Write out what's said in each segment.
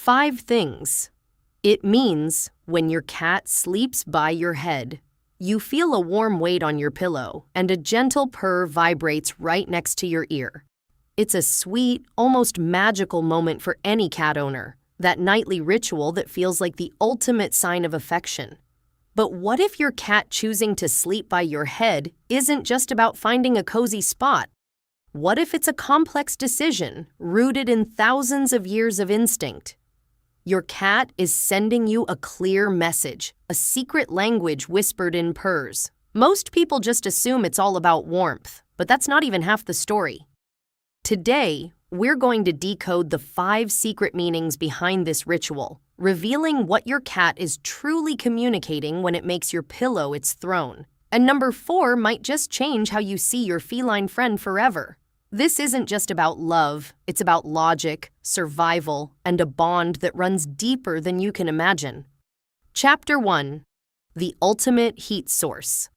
5 things. It means when your cat sleeps by your head, you feel a warm weight on your pillow and a gentle purr vibrates right next to your ear. It's a sweet, almost magical moment for any cat owner, that nightly ritual that feels like the ultimate sign of affection. But what if your cat choosing to sleep by your head isn't just about finding a cozy spot? What if it's a complex decision rooted in thousands of years of instinct? Your cat is sending you a clear message, a secret language whispered in purrs. Most people just assume it's all about warmth, but that's not even half the story. Today, we're going to decode the 5 secret meanings behind this ritual, revealing what your cat is truly communicating when it makes your pillow its throne. And number 4 might just change how you see your feline friend forever. This isn't just about love, it's about logic, survival, and a bond that runs deeper than you can imagine. Chapter 1. The Ultimate Heat Source.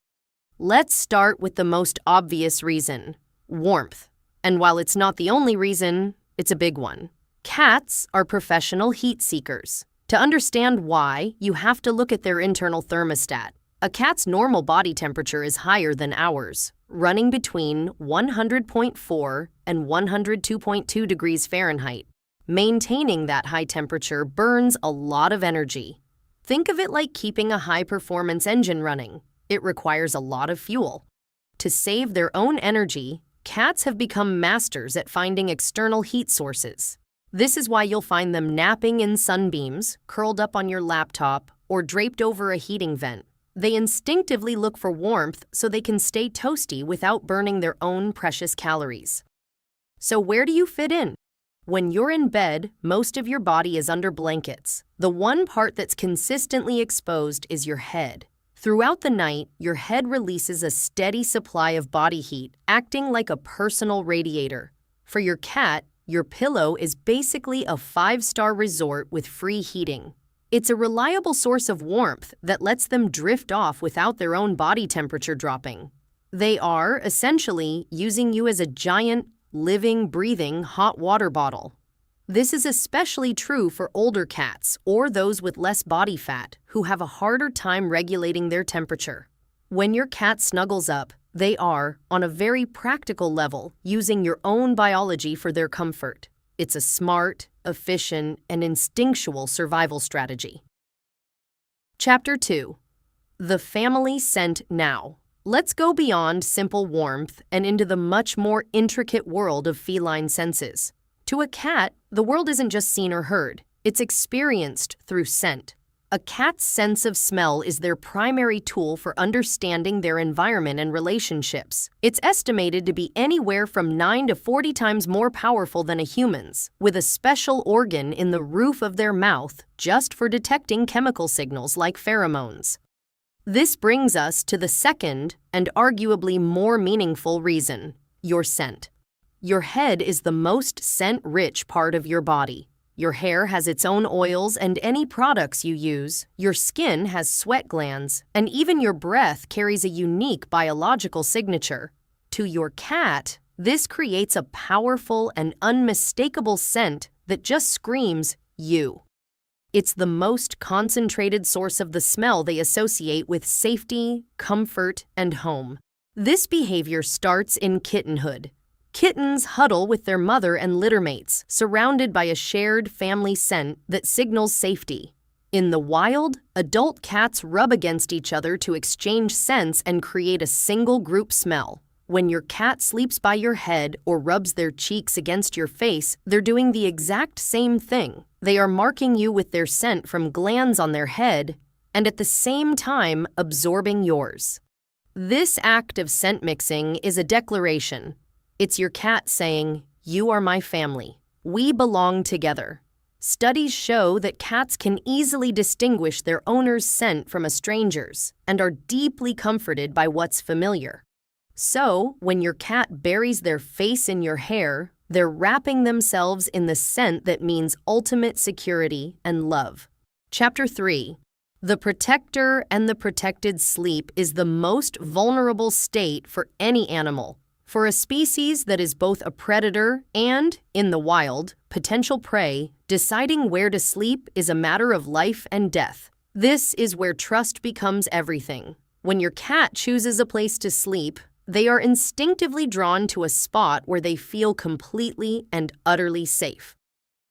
Let's start with the most obvious reason, warmth. And while it's not the only reason, it's a big one. Cats are professional heat seekers. To understand why, you have to look at their internal thermostat. A cat's normal body temperature is higher than ours, running between 100.4 and 102.2 degrees Fahrenheit. Maintaining that high temperature burns a lot of energy. Think of it like keeping a high-performance engine running. It requires a lot of fuel. To save their own energy, cats have become masters at finding external heat sources. This is why you'll find them napping in sunbeams, curled up on your laptop, or draped over a heating vent. They instinctively look for warmth so they can stay toasty without burning their own precious calories. So where do you fit in? When you're in bed, most of your body is under blankets. The one part that's consistently exposed is your head. Throughout the night, your head releases a steady supply of body heat, acting like a personal radiator. For your cat, your pillow is basically a 5-star resort with free heating. It's a reliable source of warmth that lets them drift off without their own body temperature dropping. They are, essentially, using you as a giant, living, breathing hot water bottle. This is especially true for older cats or those with less body fat who have a harder time regulating their temperature. When your cat snuggles up, they are, on a very practical level, using your own biology for their comfort. It's a smart, efficient, and instinctual survival strategy. Chapter 2. The Family Scent Now. Let's go beyond simple warmth and into the much more intricate world of feline senses. To a cat, the world isn't just seen or heard, it's experienced through scent. A cat's sense of smell is their primary tool for understanding their environment and relationships. It's estimated to be anywhere from 9 to 40 times more powerful than a human's, with a special organ in the roof of their mouth just for detecting chemical signals like pheromones. This brings us to the second and arguably more meaningful reason, your scent. Your head is the most scent-rich part of your body. Your hair has its own oils and any products you use, your skin has sweat glands, and even your breath carries a unique biological signature. To your cat, this creates a powerful and unmistakable scent that just screams, you. It's the most concentrated source of the smell they associate with safety, comfort, and home. This behavior starts in kittenhood. Kittens huddle with their mother and littermates, surrounded by a shared family scent that signals safety. In the wild, adult cats rub against each other to exchange scents and create a single group smell. When your cat sleeps by your head or rubs their cheeks against your face, they're doing the exact same thing. They are marking you with their scent from glands on their head and at the same time absorbing yours. This act of scent mixing is a declaration. It's your cat saying, "You are my family. We belong together." Studies show that cats can easily distinguish their owner's scent from a stranger's and are deeply comforted by what's familiar. So, when your cat buries their face in your hair, they're wrapping themselves in the scent that means ultimate security and love. Chapter 3. The protector and the protected sleep is the most vulnerable state for any animal. For a species that is both a predator and, in the wild, potential prey, deciding where to sleep is a matter of life and death. This is where trust becomes everything. When your cat chooses a place to sleep, they are instinctively drawn to a spot where they feel completely and utterly safe.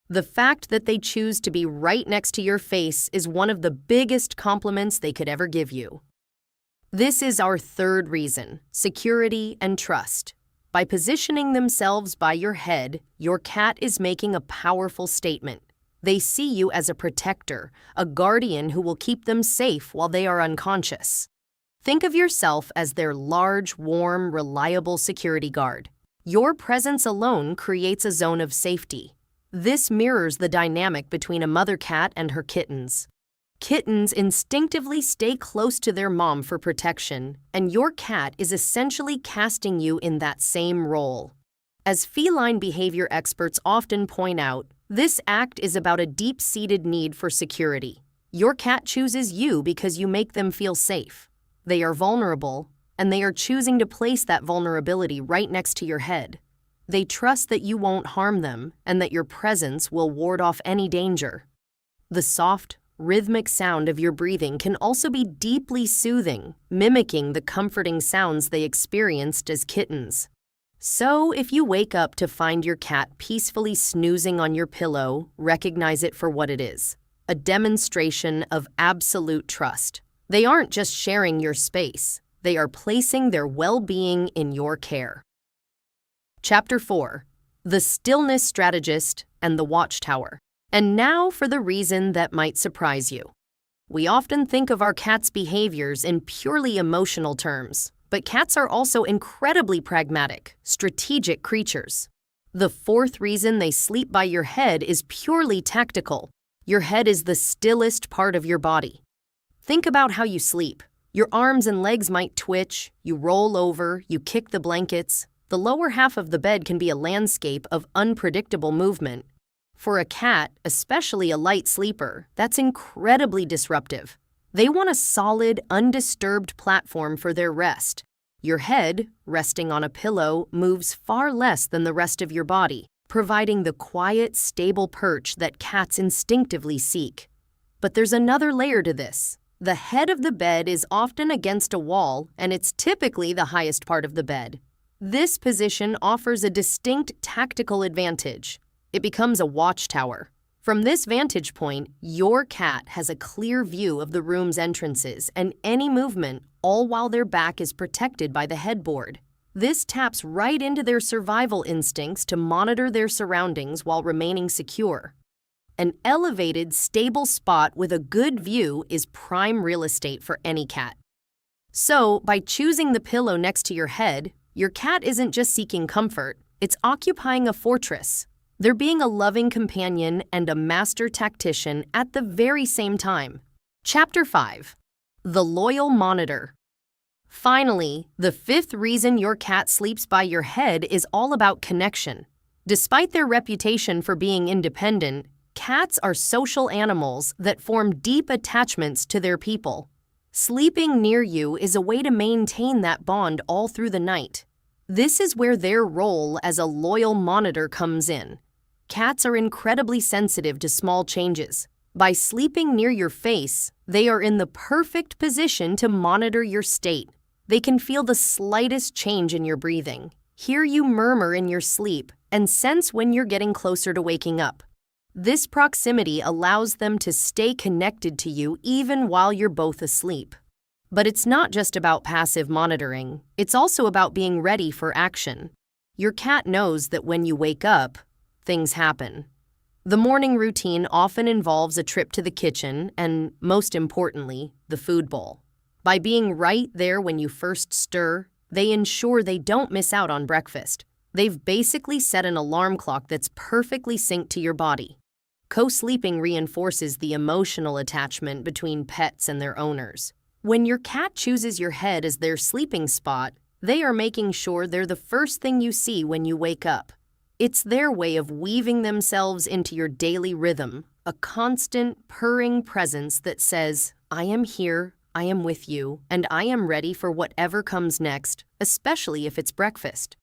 The fact that they choose to be right next to your face is one of the biggest compliments they could ever give you. This is our third reason: security and trust. By positioning themselves by your head, your cat is making a powerful statement. They see you as a protector, a guardian who will keep them safe while they are unconscious. Think of yourself as their large, warm, reliable security guard. Your presence alone creates a zone of safety. This mirrors the dynamic between a mother cat and her kittens. Kittens instinctively stay close to their mom for protection, and your cat is essentially casting you in that same role. As feline behavior experts often point out, this act is about a deep-seated need for security. Your cat chooses you because you make them feel safe. They are vulnerable, and they are choosing to place that vulnerability right next to your head. They trust that you won't harm them and that your presence will ward off any danger. The soft, rhythmic sound of your breathing can also be deeply soothing, mimicking the comforting sounds they experienced as kittens. So, if you wake up to find your cat peacefully snoozing on your pillow, recognize it for what it is: a demonstration of absolute trust. They aren't just sharing your space, they are placing their well-being in your care. Chapter 4: The Stillness Strategist and the Watchtower. And now for the reason that might surprise you. We often think of our cats' behaviors in purely emotional terms, but cats are also incredibly pragmatic, strategic creatures. The fourth reason they sleep by your head is purely tactical. Your head is the stillest part of your body. Think about how you sleep. Your arms and legs might twitch, you roll over, you kick the blankets. The lower half of the bed can be a landscape of unpredictable movement. For a cat, especially a light sleeper, that's incredibly disruptive. They want a solid, undisturbed platform for their rest. Your head, resting on a pillow, moves far less than the rest of your body, providing the quiet, stable perch that cats instinctively seek. But there's another layer to this. The head of the bed is often against a wall, and it's typically the highest part of the bed. This position offers a distinct tactical advantage. It becomes a watchtower. From this vantage point, your cat has a clear view of the room's entrances and any movement, all while their back is protected by the headboard. This taps right into their survival instincts to monitor their surroundings while remaining secure. An elevated, stable spot with a good view is prime real estate for any cat. So, by choosing the pillow next to your head, your cat isn't just seeking comfort, it's occupying a fortress. They're being a loving companion and a master tactician at the very same time. Chapter 5: The Loyal Monitor. Finally, the fifth reason your cat sleeps by your head is all about connection. Despite their reputation for being independent, cats are social animals that form deep attachments to their people. Sleeping near you is a way to maintain that bond all through the night. This is where their role as a loyal monitor comes in. Cats are incredibly sensitive to small changes. By sleeping near your face, they are in the perfect position to monitor your state. They can feel the slightest change in your breathing, hear you murmur in your sleep, and sense when you're getting closer to waking up. This proximity allows them to stay connected to you even while you're both asleep. But it's not just about passive monitoring, it's also about being ready for action. Your cat knows that when you wake up, things happen. The morning routine often involves a trip to the kitchen and, most importantly, the food bowl. By being right there when you first stir, they ensure they don't miss out on breakfast. They've basically set an alarm clock that's perfectly synced to your body. Co-sleeping reinforces the emotional attachment between pets and their owners. When your cat chooses your head as their sleeping spot, they are making sure they're the first thing you see when you wake up. It's their way of weaving themselves into your daily rhythm, a constant, purring presence that says, "I am here, I am with you, and I am ready for whatever comes next," especially if it's breakfast.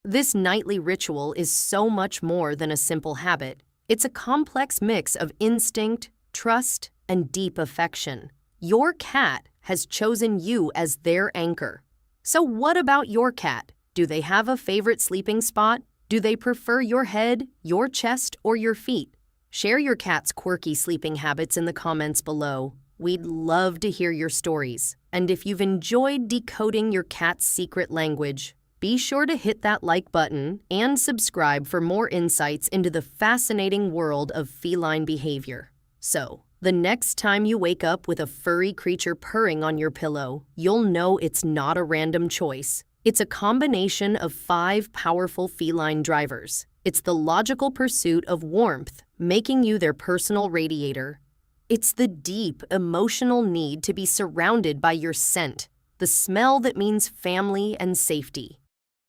This nightly ritual is so much more than a simple habit. It's a complex mix of instinct, trust, and deep affection. Your cat has chosen you as their anchor. So what about your cat? Do they have a favorite sleeping spot? Do they prefer your head, your chest, or your feet? Share your cat's quirky sleeping habits in the comments below. We'd love to hear your stories. And if you've enjoyed decoding your cat's secret language, be sure to hit that like button and subscribe for more insights into the fascinating world of feline behavior. So, the next time you wake up with a furry creature purring on your pillow, you'll know it's not a random choice. It's a combination of 5 powerful feline drivers. It's the logical pursuit of warmth, making you their personal radiator. It's the deep, emotional need to be surrounded by your scent, the smell that means family and safety.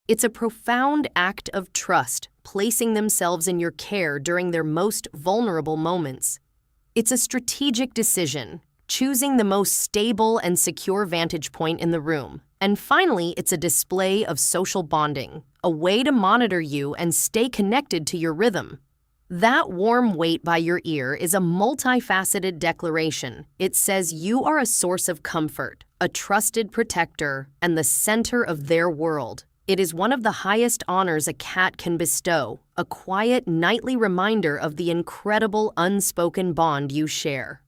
It's a profound act of trust, placing themselves in your care during their most vulnerable moments. It's a strategic decision, choosing the most stable and secure vantage point in the room. And finally, it's a display of social bonding, a way to monitor you and stay connected to your rhythm. That warm weight by your ear is a multifaceted declaration. It says you are a source of comfort, a trusted protector, and the center of their world. It is one of the highest honors a cat can bestow, a quiet nightly reminder of the incredible unspoken bond you share.